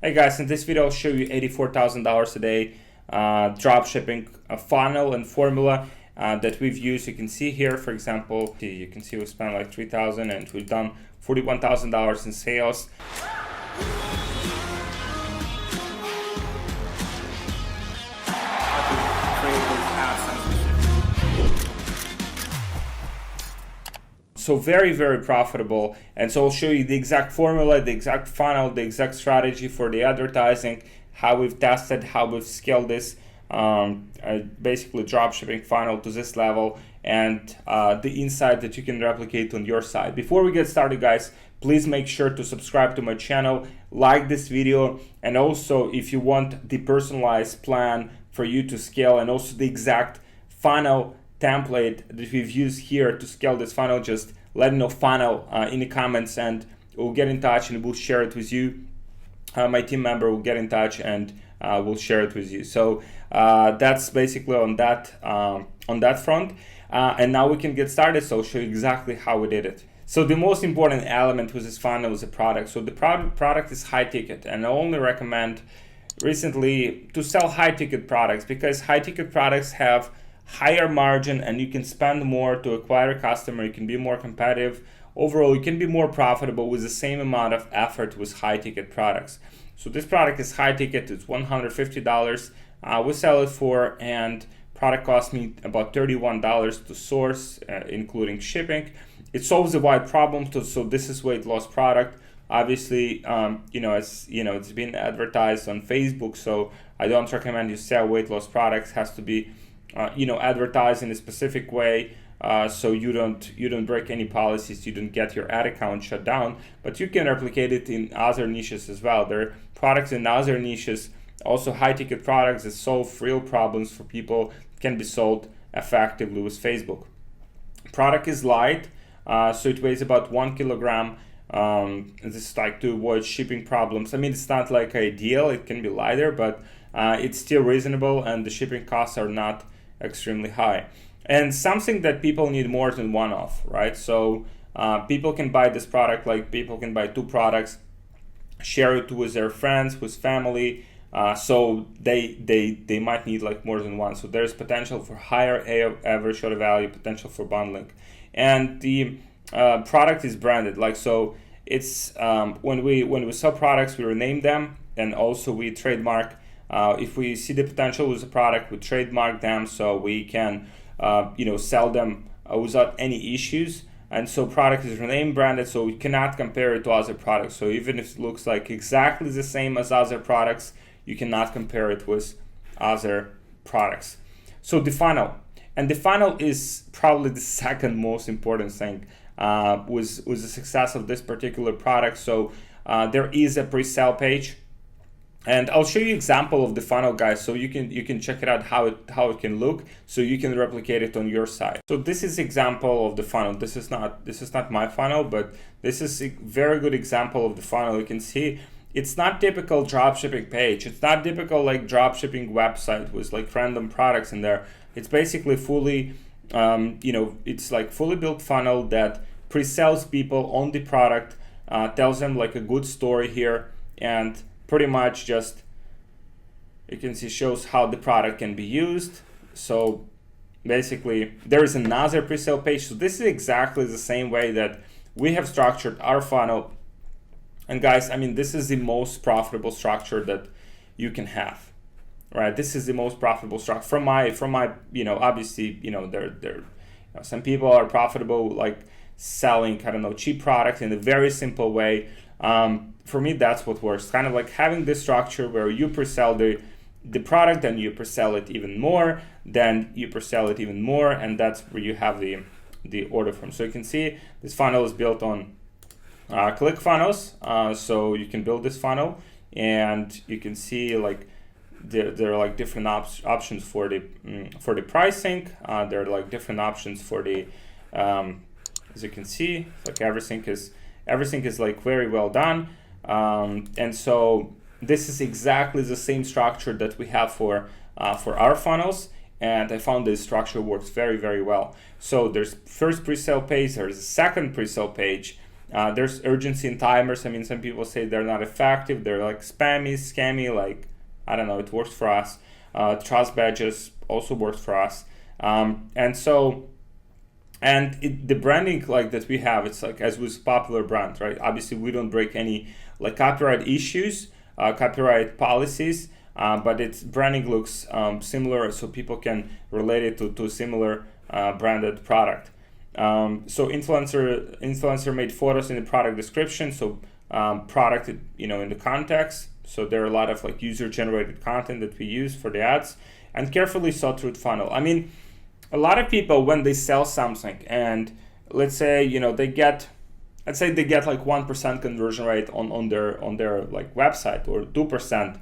Hey guys, in this video I'll show you $84,000 a day dropshipping funnel and formula that we've used. You can see here, for example, you can see we spent like $3,000 and we've done $41,000 in sales. So very, very profitable. And so I'll show you the exact formula, the exact funnel, the exact strategy for the advertising, how we've tested, how we've scaled this basically dropshipping funnel to this level, and the insight that you can replicate on your side. Before we get started, guys, please make sure to subscribe to my channel, like this video, and also if you want the personalized plan for you to scale and also the exact funnel template that we've used here to scale this funnel, just let me know funnel in the comments and we'll get in touch and we'll share it with you. My team member will get in touch and we'll share it with you. So that's basically on that front. And now we can get started. So I'll show you exactly how we did it. So the most important element with this funnel is the product. So the product is high ticket, and I only recommend recently to sell high ticket products because high ticket products have higher margin and you can spend more to acquire a customer. You can be more competitive. Overall, you can be more profitable with the same amount of effort with high ticket products. So this product is high ticket. It's $150. We sell it for, and product cost me about $31 to source, including shipping. It solves a wide problem. So this is weight loss product. Obviously, it's been advertised on Facebook. So I don't recommend you sell weight loss products. It has to be advertised in a specific way, so you don't break any policies, you don't get your ad account shut down. But you can replicate it in other niches as well. There are products in other niches, also high ticket products that solve real problems for people, can be sold effectively with Facebook. Product is light, so it weighs about 1 kilogram. This is like to avoid shipping problems. I mean, it's not like ideal, it can be lighter, but it's still reasonable and the shipping costs are not extremely high, and something that people need more than one of, right? So people can buy this product, like people can buy 2 products, share it with their friends, with family, so they might need like more than one. So there's potential for higher average order value, potential for bundling, and the product is branded. Like, so it's when we sell products, we rename them, and also we trademark. If we see the potential with the product, we trademark them so we can, sell them without any issues. And so product is renamed, branded, so we cannot compare it to other products. So even if it looks like exactly the same as other products, you cannot compare it with other products. So the funnel, and the funnel is probably the second most important thing with the success of this particular product. So there is a pre-sale page. And I'll show you example of the funnel, guys, so you can check it out how it can look, so you can replicate it on your side. So this is example of the funnel. This is not my funnel, but this is a very good example of the funnel. You can see it's not typical dropshipping page. It's not typical like dropshipping website with like random products in there. It's basically fully, it's like fully built funnel that pre-sells people on the product, tells them like a good story here, and pretty much just, you can see, shows how the product can be used. So basically there is another pre-sale page. So this is exactly the same way that we have structured our funnel. And guys, I mean, this is the most profitable structure that you can have, right? This is the most profitable structure from my, obviously, there some people are profitable like selling, cheap products in a very simple way. For me, that's what works. Kind of like having this structure where you pre-sell the product, then you pre-sell it even more, then you pre-sell it even more, and that's where you have the order from. So you can see this funnel is built on ClickFunnels. So you can build this funnel, and you can see like there are like different options for the pricing. There are like different options for the as you can see, like everything is like very well done. And so this is exactly the same structure that we have for our funnels, and I found this structure works very, very well. So there's first pre-sale page, there's a second pre-sale page, There's urgency and timers. I mean, some people say they're not effective. They're like spammy, scammy. Like, I don't know. It works for us. Trust badges also works for us. The branding like that we have, it's like as with popular brands, right? Obviously, we don't break any like copyright issues, copyright policies, but its branding looks similar, so people can relate it to similar branded product. So influencer made photos in the product description, so product, in the context. So there are a lot of like user generated content that we use for the ads, and carefully thought through funnel. I mean, a lot of people, when they sell something, and let's say they get like 1% conversion rate on their like website, or 2%,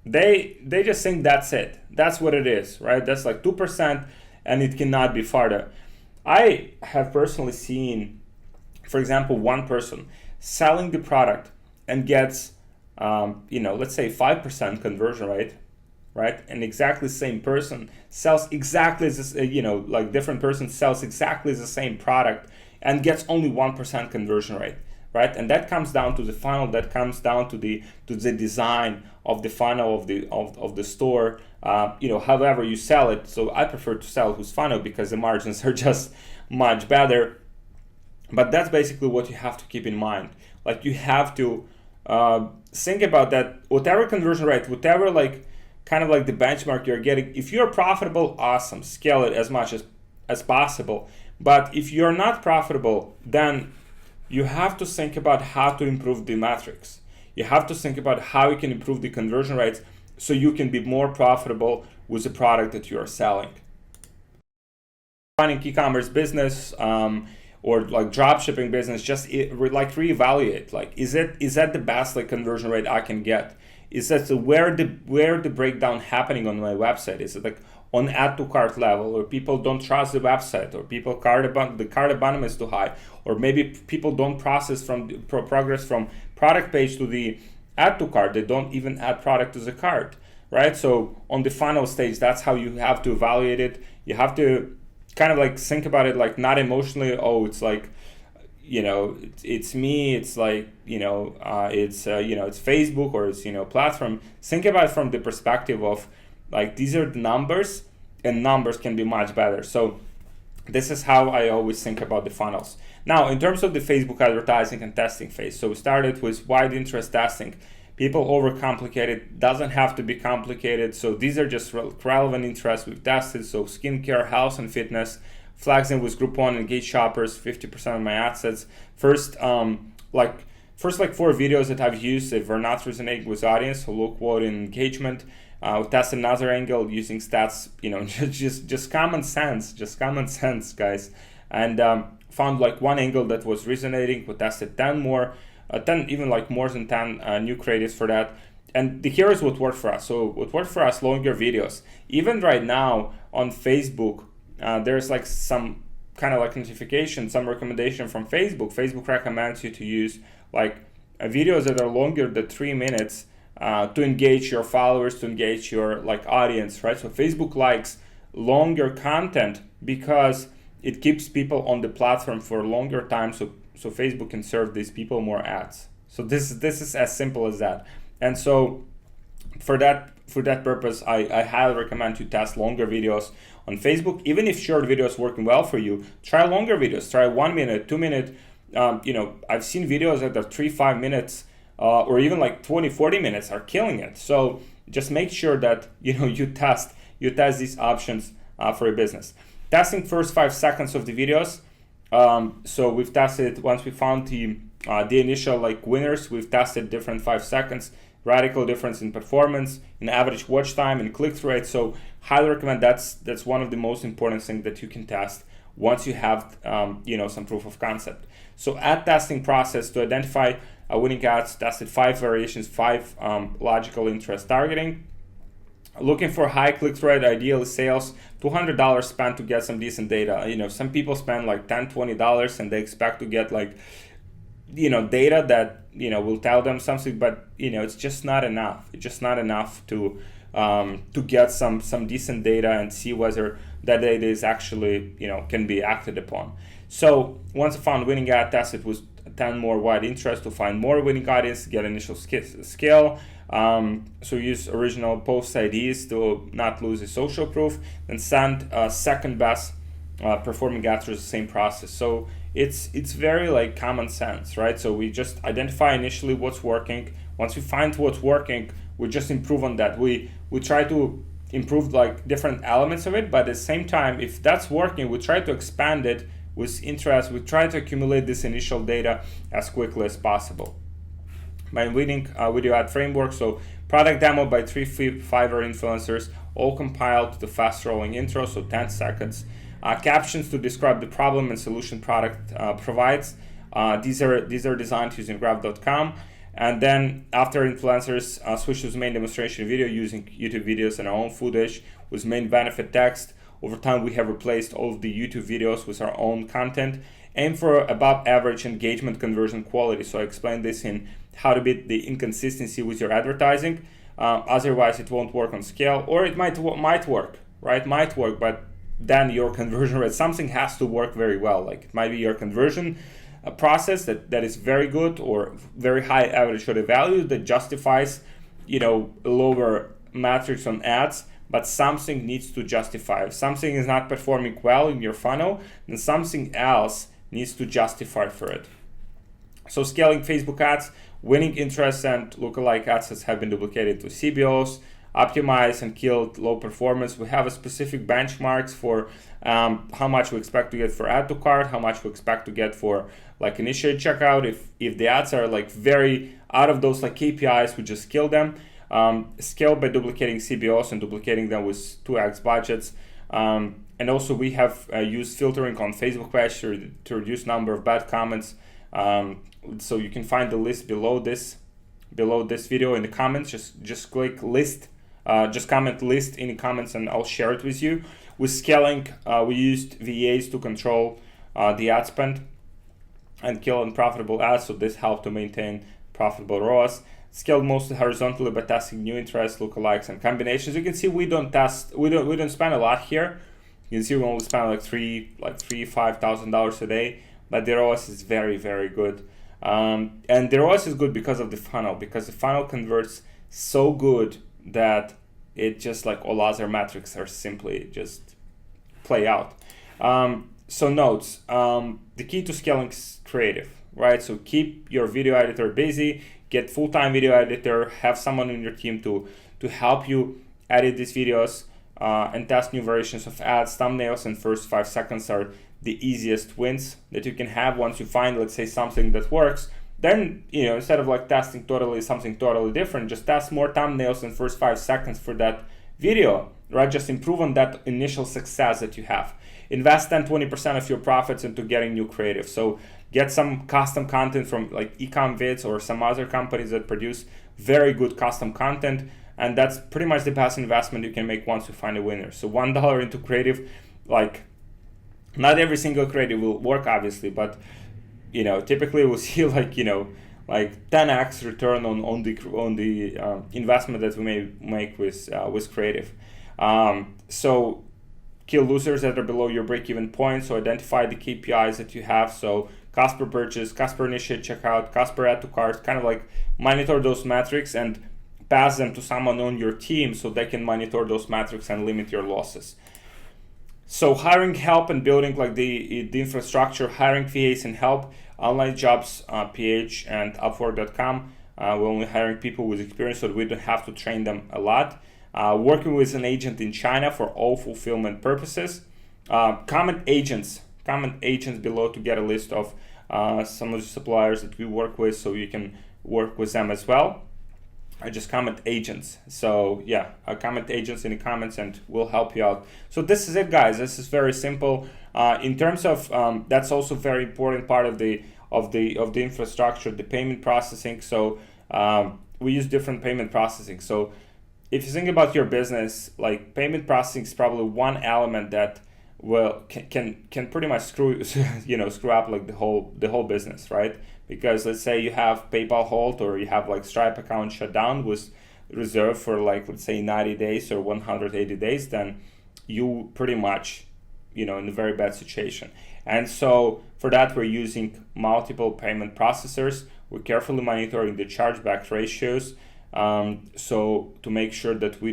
they just think that's it, that's what it is, right? That's like 2%, and it cannot be farther. I have personally seen, for example, one person selling the product and gets let's say 5% conversion rate, right? And exactly the same person sells exactly this, like different person sells exactly the same product and gets only 1% conversion rate, right? And that comes down to the funnel. That comes down to the design of the funnel of the store. However you sell it. So I prefer to sell whose funnel because the margins are just much better. But that's basically what you have to keep in mind. Like, you have to think about that. Whatever conversion rate, whatever like kind of like the benchmark you're getting, if you're profitable, awesome, scale it as much as possible. But if you're not profitable, then you have to think about how to improve the metrics. You have to think about how you can improve the conversion rates so you can be more profitable with the product that you are selling. Running e-commerce business or like drop shipping business, just reevaluate. Like, is that the best like conversion rate I can get? Is that where the breakdown happening on my website? Is it like on add to cart level, or people don't trust the website, or people the cart abandonment is too high, or maybe people don't progress from product page to the add to cart. They don't even add product to the cart, right? So on the final stage, that's how you have to evaluate it. You have to kind of like think about it, like not emotionally. Oh, it's like, it's me. It's like, it's Facebook, or it's, platform. Think about it from the perspective of like, these are the numbers, and numbers can be much better. So this is how I always think about the funnels. Now, in terms of the Facebook advertising and testing phase, so we started with wide interest testing. People overcomplicate it. Doesn't have to be complicated. So these are just relevant interests we've tested. So skincare, health and fitness, flagging with Groupon, engaged shoppers, 50% of my ad sets. First 4 videos that I've used, if we're not resonating with audience, so low quality and engagement. We test another angle using stats, just common sense, guys. And found like one angle that was resonating. We tested 10 more, 10, even like more than 10 new creatives for that. And here is what worked for us. So what worked for us, longer videos. Even right now on Facebook, there's like some kind of like notification, some recommendation from Facebook. Facebook recommends you to use like videos that are longer than 3 minutes to engage your followers, to engage your like audience, right? So Facebook likes longer content because it keeps people on the platform for a longer time. So Facebook can serve these people more ads. So this is as simple as that. And so for that purpose, I highly recommend you test longer videos on Facebook. Even if short videos working well for you, try longer videos. Try 1 minute, 2 minute. I've seen videos that are 3-5 minutes or even like 20-40 minutes are killing it. So just make sure that you test these options for your business. Testing first 5 seconds of the videos. So we've tested, once we found the initial like winners, we've tested different 5 seconds, radical difference in performance, in average watch time, in click-through rate. So highly recommend. That's one of the most important things that you can test once you have some proof of concept. So ad testing process to identify winning ads, tested 5 variations, 5 logical interest targeting. Looking for high click-through rate, ideally sales, $200 spent to get some decent data. Some people spend like $10, $20 and they expect to get like, data that, will tell them something, but, it's just not enough. It's just not enough to get some decent data and see whether that data is actually, can be acted upon. So once I found winning ad, tested with 10 more wide interest to find more winning audience, get initial scale. So use original post IDs to not lose the social proof, then send second best performing ads through the same process. So it's very like common sense, right? So we just identify initially what's working. Once we find what's working, we just improve on that. We try to improve like different elements of it, but at the same time, if that's working, we try to expand it with interest. We try to accumulate this initial data as quickly as possible. My winning video ad framework, so product demo by 3 Fiverr influencers, all compiled to the fast rolling intro, so 10 seconds. Captions to describe the problem and solution product provides. These are designed using graph.com. And then after influencers switch to the main demonstration video using YouTube videos and our own footage with main benefit text. Over time, we have replaced all of the YouTube videos with our own content. Aim for above average engagement conversion quality. So I explained this in how to beat the inconsistency with your advertising. Otherwise, it won't work on scale, or it might work, right? Might work, but then your conversion rate, something has to work very well. Like it might be your conversion process that is very good or very high average order value that justifies, lower metrics on ads, but something needs to justify. If something is not performing well in your funnel, then something else needs to justify for it. So scaling Facebook ads, winning interest and lookalike ads have been duplicated to CBOs, optimized and killed low performance. We have a specific benchmarks for how much we expect to get for add to cart, how much we expect to get for like initiate checkout. If the ads are like very out of those like KPIs, we just kill them. Scale by duplicating CBOs and duplicating them with 2x budgets. And also we have used filtering on Facebook page to reduce number of bad comments. So you can find the list below this video in the comments. Just click list, just comment list in the comments and I'll share it with you. With scaling, we used VAs to control the ad spend and kill unprofitable ads. So this helped to maintain profitable ROAS. Scaled mostly horizontally by testing new interests, lookalikes, and combinations. You can see we don't spend a lot here. You can see we only spend like $5,000 a day, but the ROAS is very, very good. And the ROAS is good because of the funnel, because the funnel converts so good that it just like all other metrics are simply just play out. So notes, the key to scaling is creative, right? So keep your video editor busy, get full-time video editor, have someone in your team to help you edit these videos and test new variations of ads. Thumbnails and first 5 seconds are the easiest wins that you can have. Once you find, let's say, something that works, then instead of like testing something totally different, just test more thumbnails in first 5 seconds for that video, right? Just improve on that initial success that you have. Invest 10-20% of your profits into getting new creative. So get some custom content from like Ecom Vids or some other companies that produce very good custom content, and that's pretty much the best investment you can make once you find a winner. So $1 into creative, like not every single creative will work, obviously, but typically we'll see like 10x return on the investment that we may make with creative. So kill losers that are below your break-even point. So identify the KPIs that you have. So cost per purchase, cost per initiate checkout, cost per add to cart. Kind of like monitor those metrics and pass them to someone on your team so they can monitor those metrics and limit your losses. So hiring help and building like the infrastructure, hiring VAs and help, online jobs, PH and Upwork.com. We're only hiring people with experience so we don't have to train them a lot. Working with an agent in China for all fulfillment purposes. Comment agents below to get a list of some of the suppliers that we work with so you can work with them as well. I just comment agents. So yeah, comment agents in the comments and we'll help you out. So this is it, guys. This is very simple. In terms of that's also very important part of the infrastructure, the payment processing. So we use different payment processing. So if you think about your business, like payment processing is probably one element that can pretty much screw up like the whole business, right? Because let's say you have PayPal hold or you have like Stripe account shut down with reserve for like, let's say 90 days or 180 days, then you pretty much, in a very bad situation. And so for that, we're using multiple payment processors. We're carefully monitoring the chargeback ratios, so to make sure that we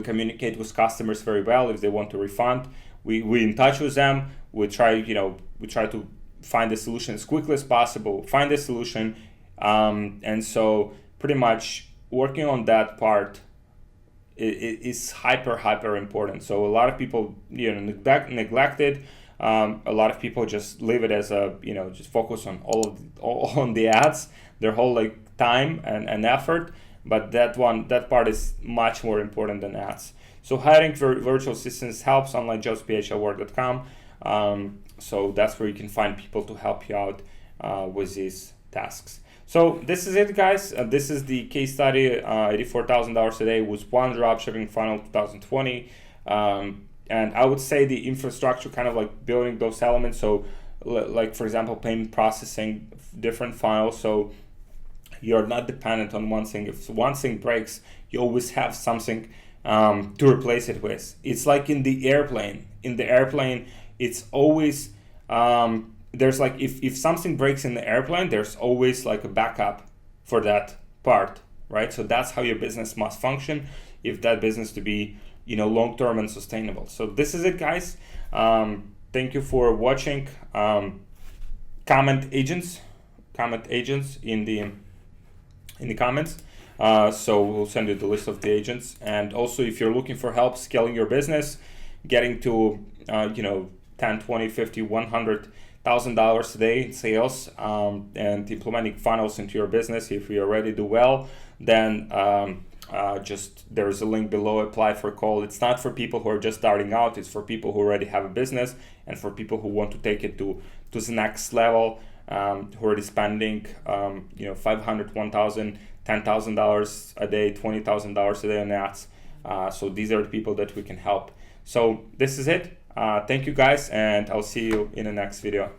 communicate with customers very well. If they want to refund, we in touch with them. We try to find a solution as quickly as possible, find a solution, and so pretty much working on that part is hyper important. So a lot of people neglect it. A lot of people just leave it as a just focus on all on the ads, their whole like time and effort. But that part is much more important than ads. So hiring virtual assistants helps. onlinejobs.phlwork.com. So that's where you can find people to help you out with these tasks. So this is it, guys. This is the case study, $84,000 a day with One Dropshipping Funnel 2020. And I would say the infrastructure, kind of like building those elements. So like, for example, payment processing, different funnels. So you're not dependent on one thing. If one thing breaks, you always have something to replace it with. It's like in the airplane. In the airplane, it's always there's like if something breaks in the airplane, there's always like a backup for that part, right? So that's how your business must function if that business to be long-term and sustainable. So this is it, guys. Thank you for watching. Comment agents in the comments. So we'll send you the list of the agents. And also, if you're looking for help scaling your business, getting to 10, 20, 50, $100,000 a day in sales, and implementing funnels into your business, if you already do well, then just there's a link below. Apply for a call. It's not for people who are just starting out. It's for people who already have a business and for people who want to take it to the next level, who are already spending $500, $1,000, $10,000 a day, $20,000 a day on ads. So these are the people that we can help. So this is it. Thank you, guys, and I'll see you in the next video.